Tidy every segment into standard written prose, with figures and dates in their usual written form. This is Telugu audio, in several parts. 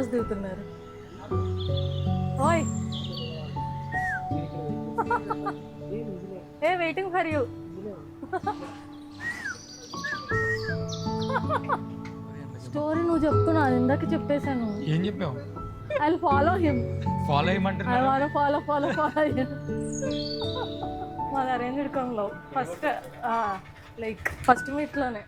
ఫొటోస్ దిగుతున్నారు. ఓయ్ a waiting for you. Story నువ్వు చెప్తున్నావు, ఇందాక చెప్పేశాను. ఏం చెప్పావు? I will follow him. Follow అయ్యమంటారు. ఐ వాంట్ ఫాలో మాది అరేంజ్డ్ కమ్ లవ్. ఫస్ట్ మీట్లోనే.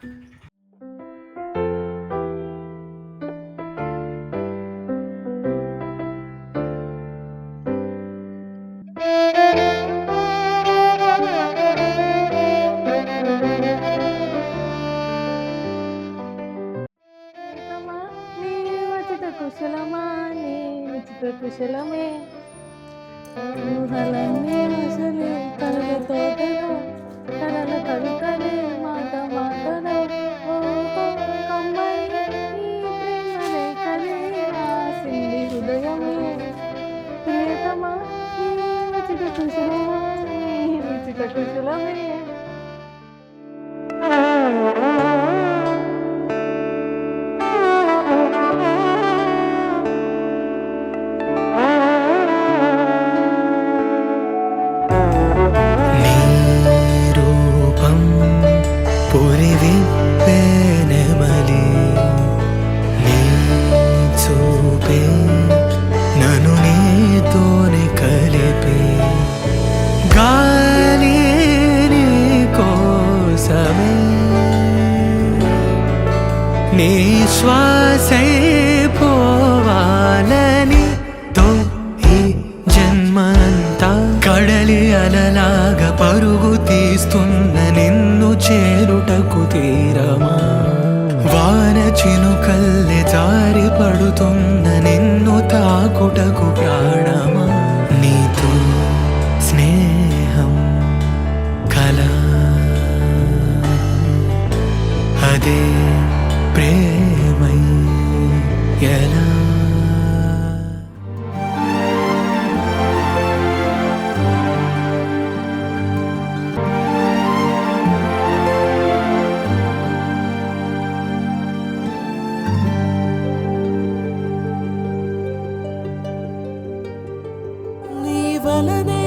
కుశలమా నీ కుశలమే ఊహలన్నీ అసలే కలల తోటలో కలల కవితలే మాట మాటలో కమ్మని ఈ ప్రేమ రేఖలే రాసింది హృదయమే. ప్రియతమా నీ ఉచిత కుశలమా నీ ఉచిత కుశలమే. నన్ను నీతోనే కలిపి గాలి నీ కోసమే నీ శ్వాసై పోవాలని తో ఈ జన్మంతా కడలి అలలాగా పరుగు తీస్తున్న నిన్ను చేరుటకు తీరమా. వాన చినుకల్లె జారి పడుతున్న నిన్ను తాకుటకు ప్రాణమా. నీతో స్నేహం కల అదే ప్రేమై ఎలా. వలనే